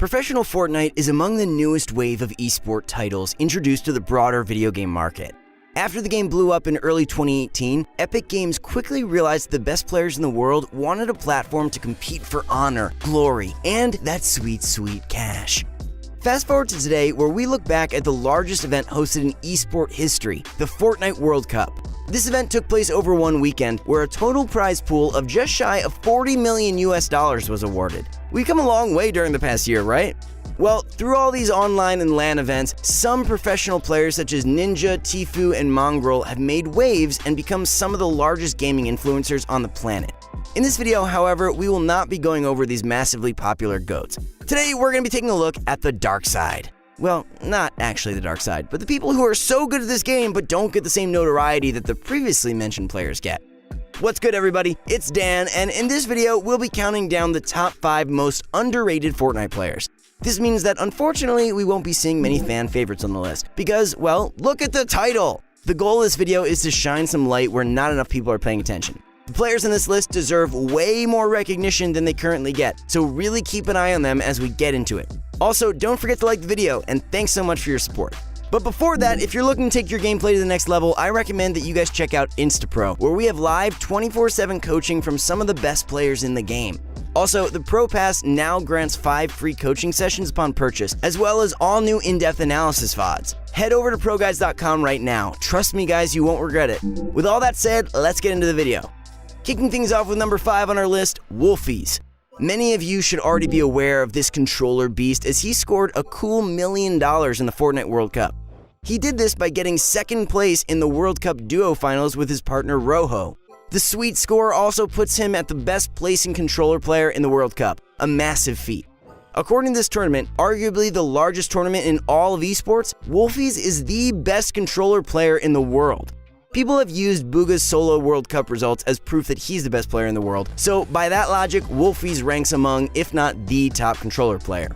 Professional Fortnite is among the newest wave of esport titles introduced to the broader video game market. After the game blew up in early 2018, Epic Games quickly realized the best players in the world wanted a platform to compete for honor, glory, and that sweet, sweet cash. Fast forward to today, where we look back at the largest event hosted in esport history, the Fortnite World Cup. This event took place over one weekend, where a total prize pool of just shy of $40 million was awarded. We've come a long way during the past year, right? Well, through all these online and LAN events, some professional players such as Ninja, Tfue, and Mongrel have made waves and become some of the largest gaming influencers on the planet. In this video, however, we will not be going over these massively popular GOATs. Today, we're going to be taking a look at the dark side. Well, not actually the dark side, but the people who are so good at this game but don't get the same notoriety that the previously mentioned players get. What's good, everybody? It's Dan, and in this video, we'll be counting down the top 5 most underrated Fortnite players. This means that unfortunately, we won't be seeing many fan favorites on the list because, well, look at the title! The goal of this video is to shine some light where not enough people are paying attention. The players on this list deserve way more recognition than they currently get, so really keep an eye on them as we get into it. Also, don't forget to like the video, and thanks so much for your support. But before that, if you're looking to take your gameplay to the next level, I recommend that you guys check out InstaPro, where we have live 24/7 coaching from some of the best players in the game. Also, the Pro Pass now grants 5 free coaching sessions upon purchase, as well as all new in-depth analysis VODs. Head over to ProGuides.com right now. Trust me guys, you won't regret it. With all that said, let's get into the video. Kicking things off with number 5 on our list, Wolfies. Many of you should already be aware of this controller beast as he scored a cool $1 million in the Fortnite World Cup. He did this by getting second place in the World Cup duo finals with his partner Rojo. The sweet score also puts him at the best placing controller player in the World Cup, a massive feat. According to this tournament, arguably the largest tournament in all of esports, Wolfies is the best controller player in the world. People have used Bugha's solo World Cup results as proof that he's the best player in the world, so by that logic, Wolfies ranks among, if not the top controller player.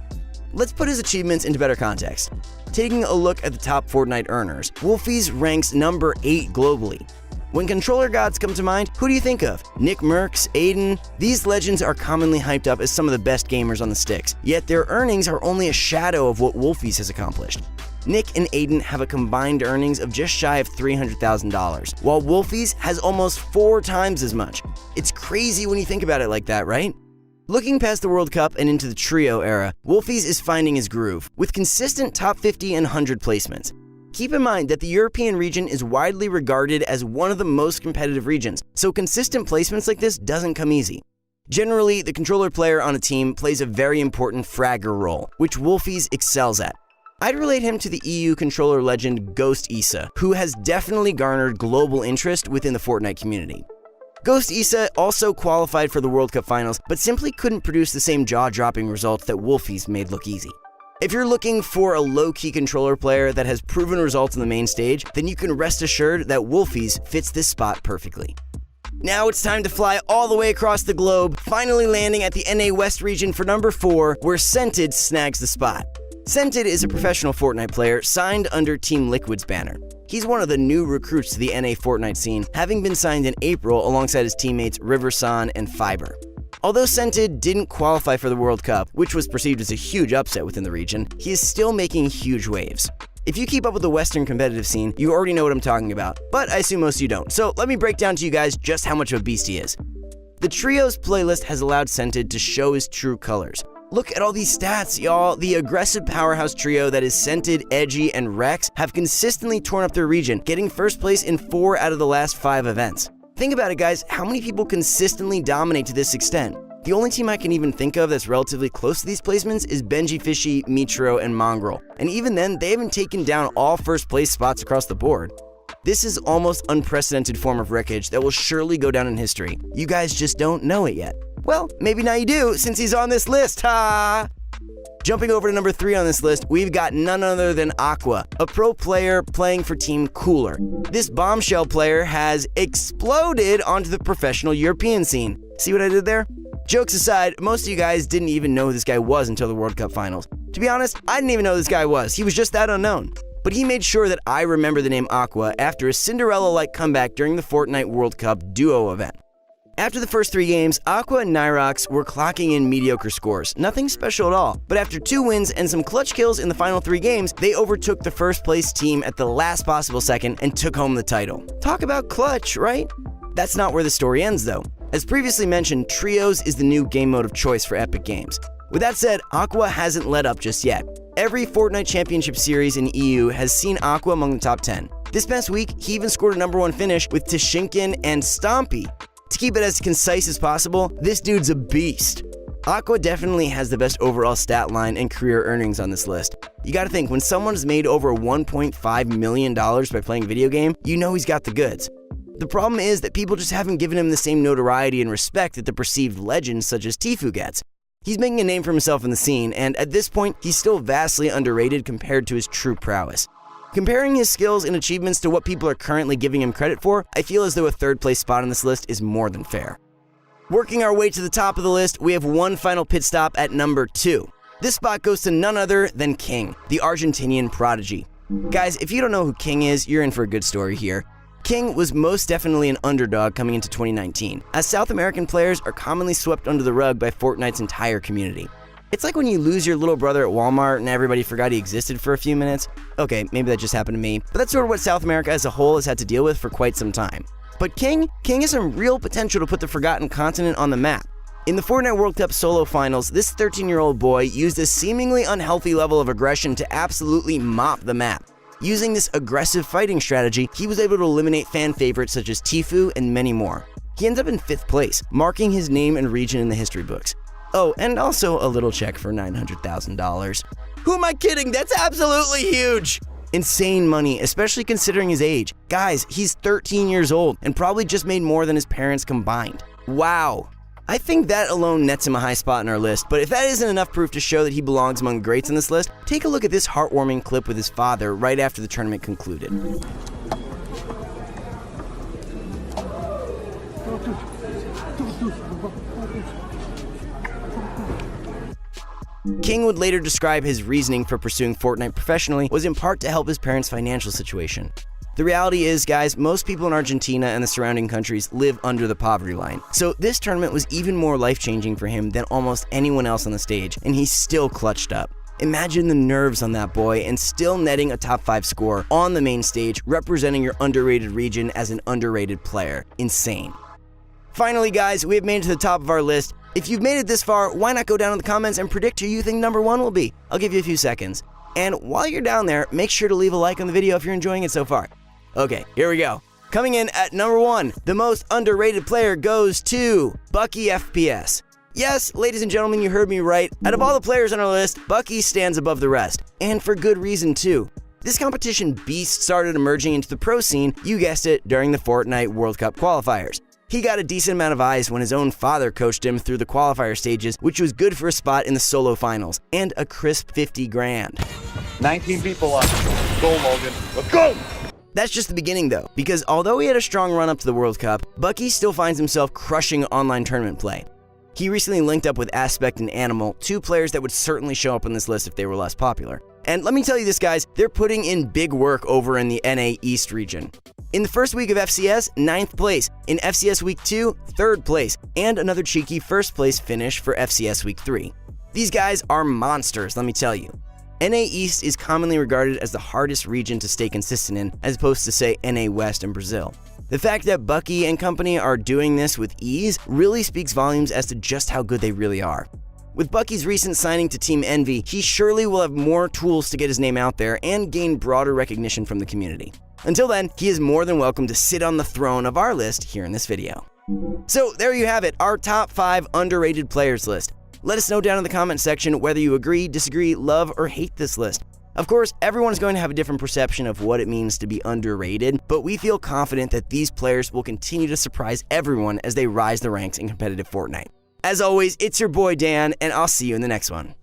Let's put his achievements into better context. Taking a look at the top Fortnite earners, Wolfies ranks number 8 globally. When controller gods come to mind, who do you think of? Nick Merckx, Aiden? These legends are commonly hyped up as some of the best gamers on the sticks, yet their earnings are only a shadow of what Wolfies has accomplished. Nick and Aiden have a combined earnings of just shy of $300,000, while Wolfies has almost 4 times as much. It's crazy when you think about it like that, right? Looking past the World Cup and into the trio era, Wolfies is finding his groove, with consistent top 50 and 100 placements. Keep in mind that the European region is widely regarded as one of the most competitive regions, so consistent placements like this doesn't come easy. Generally, the controller player on a team plays a very important fragger role, which Wolfies excels at. I'd relate him to the EU controller legend Ghost Issa, who has definitely garnered global interest within the Fortnite community. Ghost Issa also qualified for the World Cup finals, but simply couldn't produce the same jaw-dropping results that Wolfies made look easy. If you're looking for a low-key controller player that has proven results on the main stage, then you can rest assured that Wolfies fits this spot perfectly. Now it's time to fly all the way across the globe, finally landing at the NA West region for number 4, where Scented snags the spot. Scented is a professional Fortnite player signed under Team Liquid's banner. He's one of the new recruits to the NA Fortnite scene, having been signed in April alongside his teammates Riverson and Fiber. Although Scented didn't qualify for the World Cup, which was perceived as a huge upset within the region, he is still making huge waves. If you keep up with the Western competitive scene, you already know what I'm talking about, but I assume most of you don't, so let me break down to you guys just how much of a beast he is. The Trios playlist has allowed Scented to show his true colors. Look at all these stats, y'all. The aggressive powerhouse trio that is Scented, Edgy, and Rex have consistently torn up their region, getting first place in 4 out of the last 5 events. Think about it, guys. How many people consistently dominate to this extent? The only team I can even think of that's relatively close to these placements is Benji Fishy, Mitro, and Mongrel. And even then, they haven't taken down all first place spots across the board. This is almost unprecedented form of wreckage that will surely go down in history. You guys just don't know it yet. Well, maybe now you do, since he's on this list, ha! Jumping over to number 3 on this list, we've got none other than Aqua, a pro player playing for Team Cooler. This bombshell player has exploded onto the professional European scene. See what I did there? Jokes aside, most of you guys didn't even know who this guy was until the World Cup finals. To be honest, I didn't even know who this guy was. He was just that unknown. But he made sure that I remember the name Aqua after a Cinderella-like comeback during the Fortnite World Cup duo event. After the first 3 games, Aqua and Nyrox were clocking in mediocre scores, nothing special at all. But after 2 wins and some clutch kills in the final 3 games, they overtook the first place team at the last possible second and took home the title. Talk about clutch, right? That's not where the story ends though. As previously mentioned, Trios is the new game mode of choice for Epic Games. With that said, Aqua hasn't let up just yet. Every Fortnite Championship Series in EU has seen Aqua among the top 10. This past week, he even scored a #1 finish with Tishinkin and Stompy. To keep it as concise as possible, this dude's a beast. Aqua definitely has the best overall stat line and career earnings on this list. You gotta think, when someone's made over $1.5 million by playing a video game, you know he's got the goods. The problem is that people just haven't given him the same notoriety and respect that the perceived legends such as Tfue gets. He's making a name for himself in the scene, and at this point, he's still vastly underrated compared to his true prowess. Comparing his skills and achievements to what people are currently giving him credit for, I feel as though a 3rd place spot on this list is more than fair. Working our way to the top of the list, we have one final pit stop at number 2. This spot goes to none other than King, the Argentinian prodigy. Guys, if you don't know who King is, you're in for a good story here. King was most definitely an underdog coming into 2019, as South American players are commonly swept under the rug by Fortnite's entire community. It's like when you lose your little brother at Walmart and everybody forgot he existed for a few minutes. Okay, maybe that just happened to me, but that's sort of what South America as a whole has had to deal with for quite some time. But King has some real potential to put the forgotten continent on the map. In the Fortnite World Cup solo finals, this 13-year-old boy used a seemingly unhealthy level of aggression to absolutely mop the map. Using this aggressive fighting strategy, he was able to eliminate fan favorites such as Tfue and many more. He ends up in 5th place, marking his name and region in the history books. Oh, and also a little check for $900,000. Who am I kidding? That's absolutely huge! Insane money, especially considering his age. Guys, he's 13 years old and probably just made more than his parents combined. Wow. I think that alone nets him a high spot in our list, but if that isn't enough proof to show that he belongs among greats on this list, take a look at this heartwarming clip with his father right after the tournament concluded. King would later describe his reasoning for pursuing Fortnite professionally was in part to help his parents' financial situation. The reality is, guys, most people in Argentina and the surrounding countries live under the poverty line. So this tournament was even more life-changing for him than almost anyone else on the stage, and he still clutched up. Imagine the nerves on that boy and still netting a top 5 score on the main stage, representing your underrated region as an underrated player. Insane. Finally, guys, we have made it to the top of our list. If you've made it this far, why not go down in the comments and predict who you think number 1 will be? I'll give you a few seconds. And while you're down there, make sure to leave a like on the video if you're enjoying it so far. Okay, here we go. Coming in at number 1, the most underrated player goes to Bucky FPS. Yes, ladies and gentlemen, you heard me right. Out of all the players on our list, Bucky stands above the rest. And for good reason too. This competition beast started emerging into the pro scene, you guessed it, during the Fortnite World Cup qualifiers. He got a decent amount of eyes when his own father coached him through the qualifier stages, which was good for a spot in the solo finals, and a crisp 50 grand. 19 people on. Go, Logan. Let's go! That's just the beginning though, because although he had a strong run up to the World Cup, Bucky still finds himself crushing online tournament play. He recently linked up with Aspect and Animal, 2 players that would certainly show up on this list if they were less popular. And let me tell you this, guys, they're putting in big work over in the NA East region. In the first week of FCS, 9th place. In FCS Week 2, 3rd place. And another cheeky 1st place finish for FCS Week 3. These guys are monsters, let me tell you. NA East is commonly regarded as the hardest region to stay consistent in, as opposed to, say, NA West and Brazil. The fact that Bucky and company are doing this with ease really speaks volumes as to just how good they really are. With Bucky's recent signing to Team Envy, he surely will have more tools to get his name out there and gain broader recognition from the community. Until then, he is more than welcome to sit on the throne of our list here in this video. So there you have it, our top 5 underrated players list. Let us know down in the comment section whether you agree, disagree, love, or hate this list. Of course, everyone is going to have a different perception of what it means to be underrated, but we feel confident that these players will continue to surprise everyone as they rise the ranks in competitive Fortnite. As always, it's your boy Dan, and I'll see you in the next one.